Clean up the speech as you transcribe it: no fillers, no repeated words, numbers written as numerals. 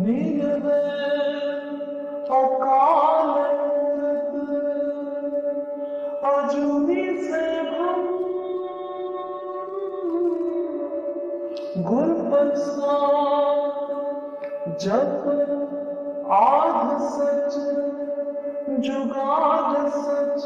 नीरवे अकाल अजूनी से भ्रम गुर प्रसाद जप आध सच जुगाड़ सच